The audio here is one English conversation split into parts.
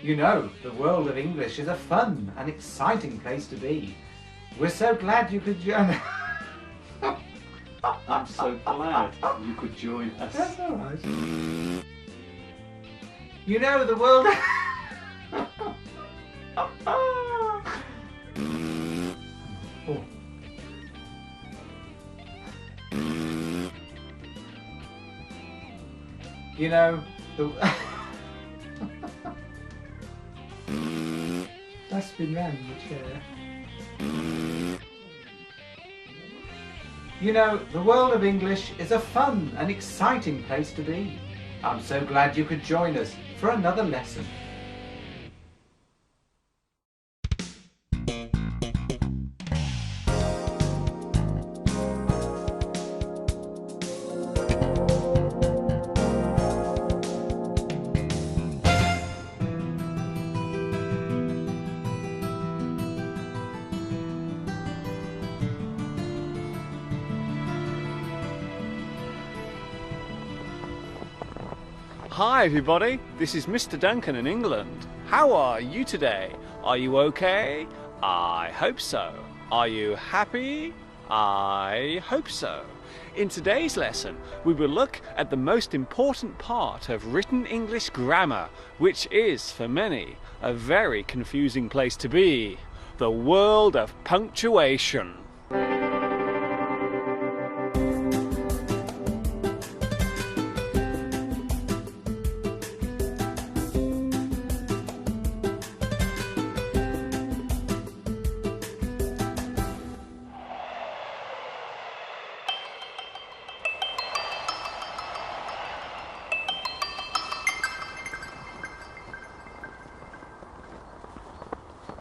You know, the world of English is a fun and exciting place to be. We're so glad you could join us. I'm so glad you could join us. That's all right. You know, the world... Oh. You know, the... That's been round the chair. You know, the world of English is a fun and exciting place to be. I'm so glad you could join us for another lesson. Hi everybody, this is Mr. Duncan in England. How are you today? Are you okay? I hope so. Are you happy? I hope so. In today's lesson, we will look at the most important part of written English grammar, which is, for many, a very confusing place to be. The world of punctuation.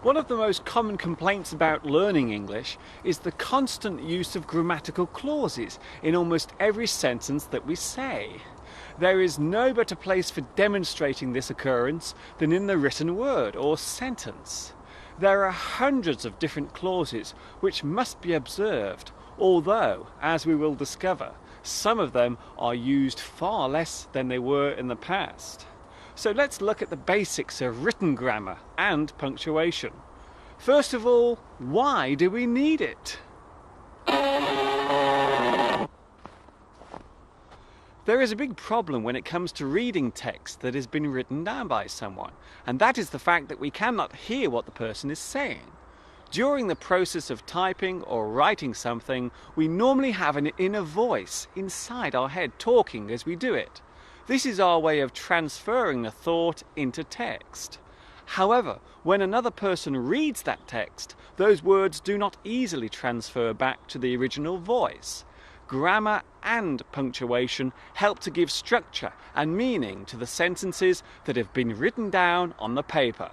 One of the most common complaints about learning English is the constant use of grammatical clauses in almost every sentence that we say. There is no better place for demonstrating this occurrence than in the written word or sentence. There are hundreds of different clauses which must be observed, although, as we will discover, some of them are used far less than they were in the past. So let's look at the basics of written grammar and punctuation. First of all, why do we need it? There is a big problem when it comes to reading text that has been written down by someone, and that is the fact that we cannot hear what the person is saying. During the process of typing or writing something, we normally have an inner voice inside our head talking as we do it. This is our way of transferring a thought into text. However, when another person reads that text, those words do not easily transfer back to the original voice. Grammar and punctuation help to give structure and meaning to the sentences that have been written down on the paper.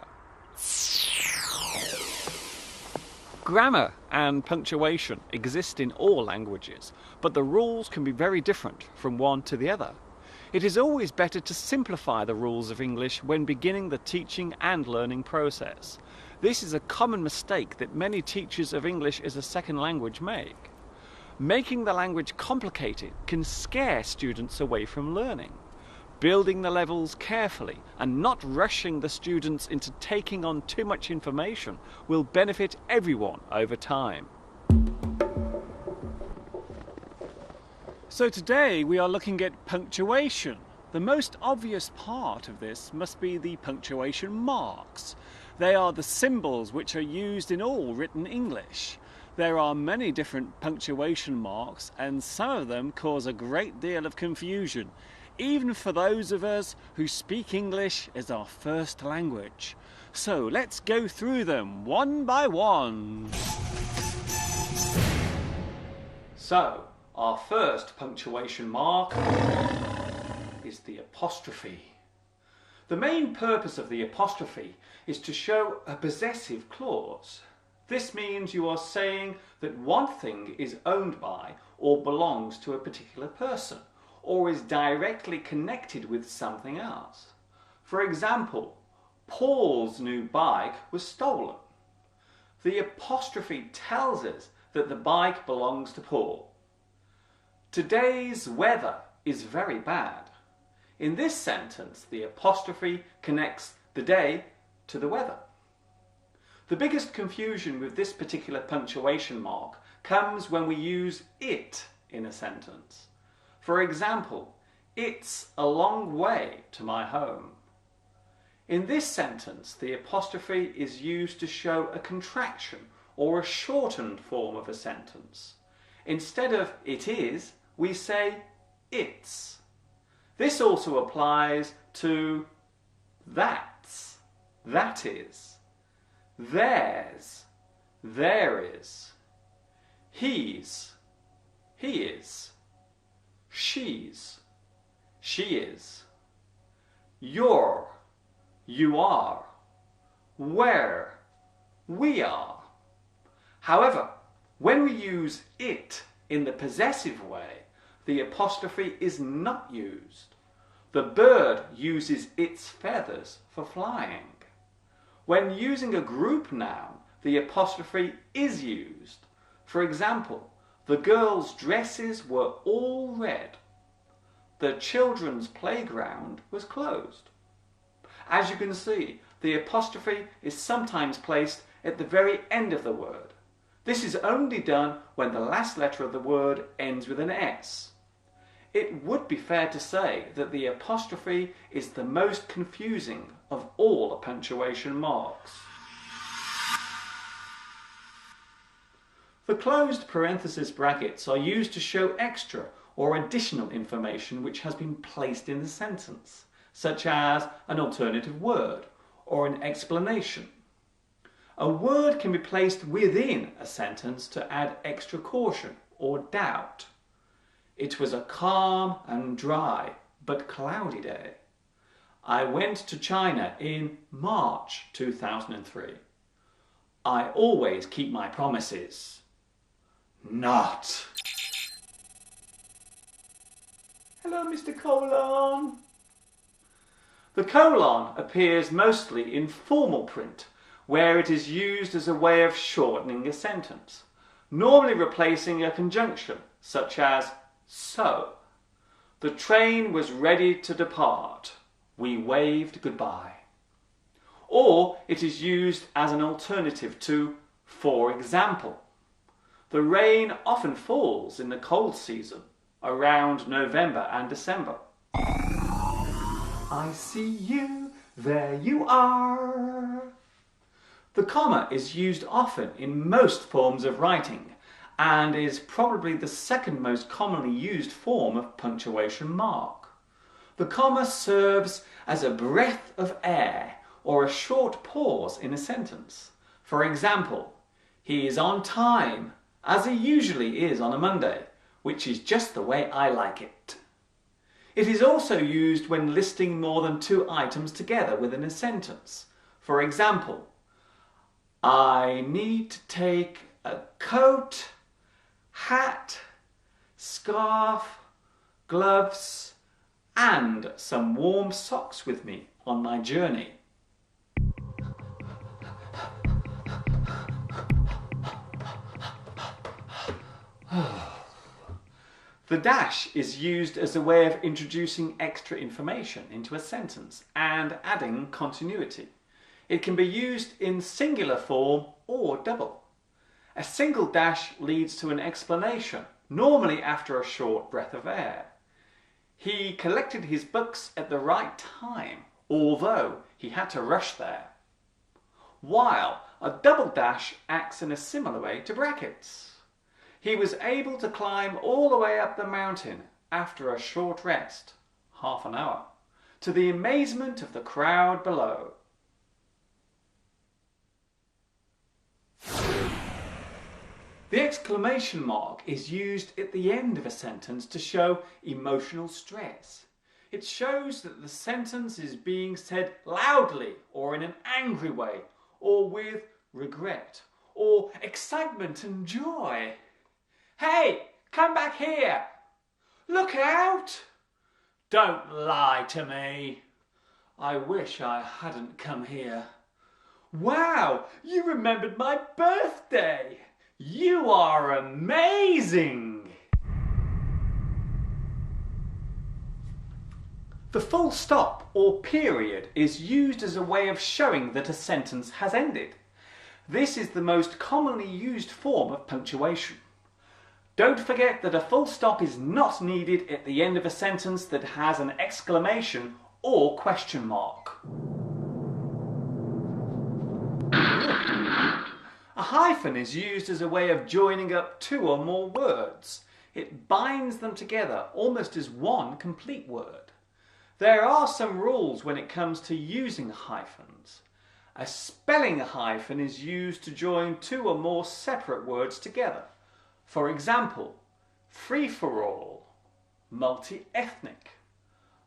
Grammar and punctuation exist in all languages, but the rules can be very different from one to the other. It is always better to simplify the rules of English when beginning the teaching and learning process. This is a common mistake that many teachers of English as a second language make. Making the language complicated can scare students away from learning. Building the levels carefully and not rushing the students into taking on too much information will benefit everyone over time. So today we are looking at punctuation. The most obvious part of this must be the punctuation marks. They are the symbols which are used in all written English. There are many different punctuation marks, and some of them cause a great deal of confusion, even for those of us who speak English as our first language. So let's go through them one by one. So, our first punctuation mark is the apostrophe. The main purpose of the apostrophe is to show a possessive clause. This means you are saying that one thing is owned by or belongs to a particular person, or is directly connected with something else. For example, Paul's new bike was stolen. The apostrophe tells us that the bike belongs to Paul. Today's weather is very bad. In this sentence, the apostrophe connects the day to the weather. The biggest confusion with this particular punctuation mark comes when we use it in a sentence. For example, it's a long way to my home. In this sentence, the apostrophe is used to show a contraction or a shortened form of a sentence. Instead of it is, we say it's. This also applies to that's, that is, theirs, there is, he's, he is, she's, she is, you're, you are, where, we are. However, when we use it in the possessive way, the apostrophe is not used. The bird uses its feathers for flying. When using a group noun, the apostrophe is used. For example, the girls' dresses were all red. The children's playground was closed. As you can see, the apostrophe is sometimes placed at the very end of the word. This is only done when the last letter of the word ends with an S. It would be fair to say that the apostrophe is the most confusing of all the punctuation marks. The closed parenthesis brackets are used to show extra or additional information which has been placed in the sentence, such as an alternative word or an explanation. A word can be placed within a sentence to add extra caution or doubt. It was a calm and dry but cloudy day. I went to China in March 2003. I always keep my promises. Not. Hello, Mr. Colon. The colon appears mostly in formal print, where it is used as a way of shortening a sentence, normally replacing a conjunction, such as so. The train was ready to depart. We waved goodbye. Or it is used as an alternative to for example. The rain often falls in the cold season, around November and December. I see you, there you are. The comma is used often in most forms of writing and is probably the second most commonly used form of punctuation mark. The comma serves as a breath of air or a short pause in a sentence. For example, he is on time, as he usually is on a Monday, which is just the way I like it. It is also used when listing more than two items together within a sentence. For example, I need to take a coat, hat, scarf, gloves, and some warm socks with me on my journey. The dash is used as a way of introducing extra information into a sentence and adding continuity. It can be used in singular form or double. A single dash leads to an explanation, normally after a short breath of air. He collected his books at the right time, although he had to rush there. While a double dash acts in a similar way to brackets. He was able to climb all the way up the mountain after a short rest, half an hour, to the amazement of the crowd below. The exclamation mark is used at the end of a sentence to show emotional stress. It shows that the sentence is being said loudly or in an angry way or with regret or excitement and joy. Hey, come back here! Look out! Don't lie to me. I wish I hadn't come here. Wow, you remembered my birthday! You are amazing! The full stop or period is used as a way of showing that a sentence has ended. This is the most commonly used form of punctuation. Don't forget that a full stop is not needed at the end of a sentence that has an exclamation or question mark. A hyphen is used as a way of joining up two or more words. It binds them together almost as one complete word. There are some rules when it comes to using hyphens. A spelling hyphen is used to join two or more separate words together. For example, free-for-all, multi-ethnic,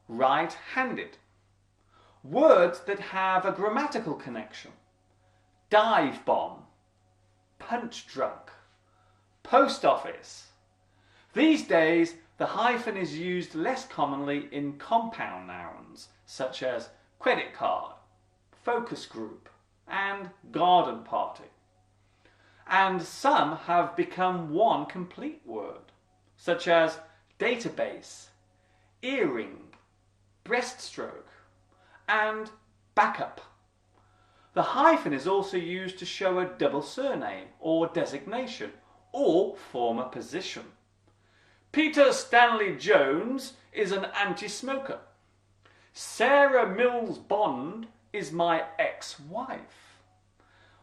right-handed. Words that have a grammatical connection. Dive bomb, punch drunk, post office. These days, the hyphen is used less commonly in compound nouns such as credit card, focus group, and garden party. And some have become one complete word, such as database, earring, breaststroke, and backup. The hyphen is also used to show a double surname or designation or form a position. Peter Stanley Jones is an anti-smoker. Sarah Mills Bond is my ex-wife.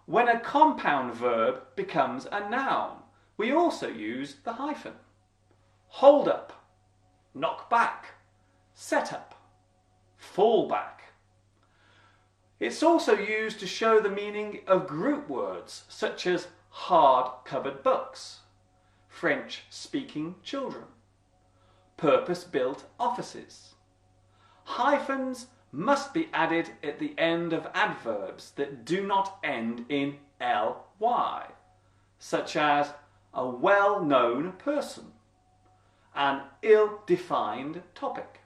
When a compound verb becomes a noun, we also use the hyphen. Hold up, knock back, set up, fall back. It's also used to show the meaning of group words such as hard-covered books, French-speaking children, purpose-built offices. Hyphens must be added at the end of adverbs that do not end in ly, such as a well-known person, an ill-defined topic.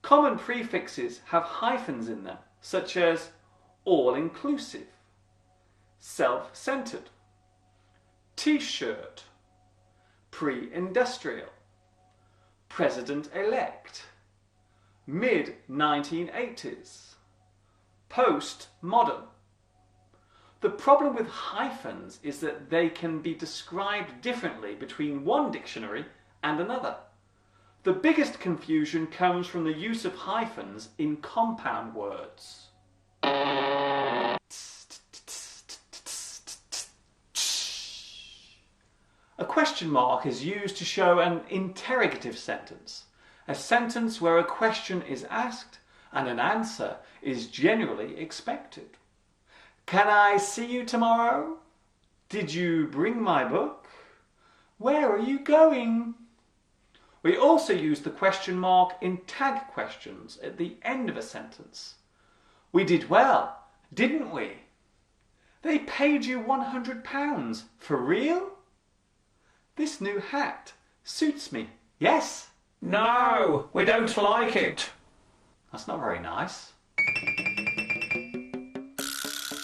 Common prefixes have hyphens in them, such as all-inclusive, self-centered, t-shirt, pre-industrial, president-elect, mid-1980s, post-modern. The problem with hyphens is that they can be described differently between one dictionary and another. The biggest confusion comes from the use of hyphens in compound words. A question mark is used to show an interrogative sentence, a sentence where a question is asked and an answer is generally expected. Can I see you tomorrow? Did you bring my book? Where are you going? We also use the question mark in tag questions at the end of a sentence. We did well, didn't we? They paid you £100. For real? This new hat suits me. Yes? No, we don't like it. That's not very nice.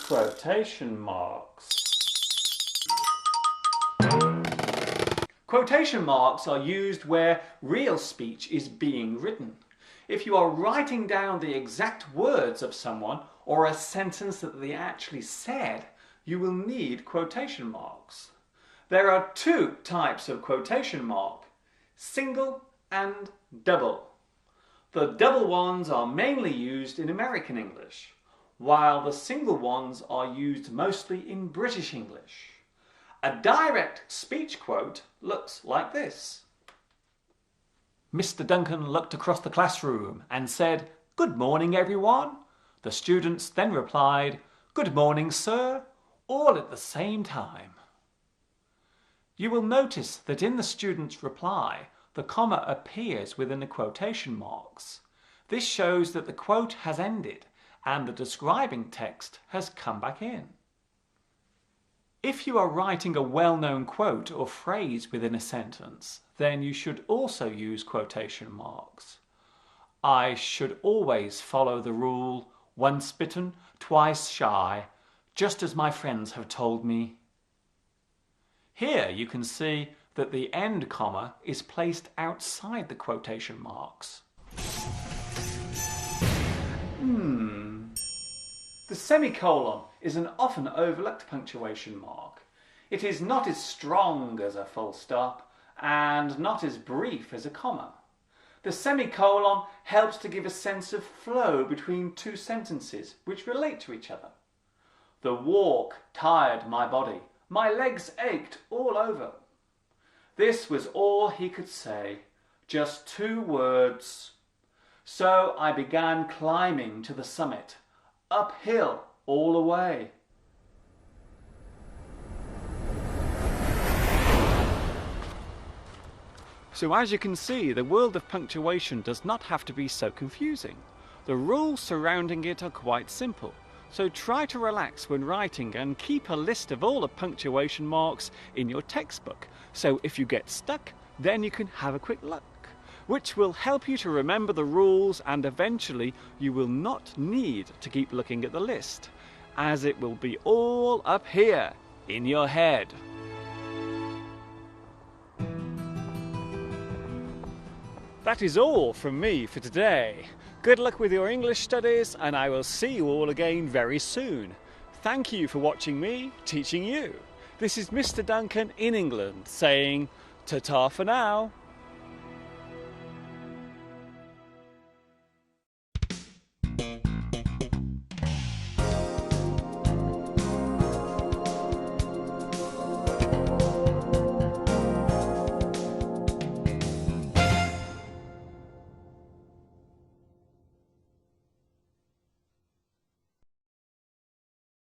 Quotation marks. Quotation marks are used where real speech is being written. If you are writing down the exact words of someone or a sentence that they actually said, you will need quotation marks. There are two types of quotation mark, single and double. The double ones are mainly used in American English, while the single ones are used mostly in British English. A direct speech quote looks like this. Mr. Duncan looked across the classroom and said, "Good morning, everyone." The students then replied, "Good morning, sir," all at the same time. You will notice that in the student's reply, the comma appears within the quotation marks. This shows that the quote has ended and the describing text has come back in. If you are writing a well-known quote or phrase within a sentence, then you should also use quotation marks. I should always follow the rule, once bitten, twice shy, just as my friends have told me. Here you can see that the end comma is placed outside the quotation marks. The semicolon is an often overlooked punctuation mark. It is not as strong as a full stop and not as brief as a comma. The semicolon helps to give a sense of flow between two sentences which relate to each other. The walk tired my body. My legs ached all over. This was all he could say, just 2 words. So I began climbing to the summit, uphill all the way. So as you can see, the world of punctuation does not have to be so confusing. The rules surrounding it are quite simple. So try to relax when writing and keep a list of all the punctuation marks in your textbook. So if you get stuck, then you can have a quick look, which will help you to remember the rules, and eventually you will not need to keep looking at the list, as it will be all up here in your head. That is all from me for today. Good luck with your English studies, and I will see you all again very soon. Thank you for watching me teaching you. This is Mr. Duncan in England saying ta-ta for now.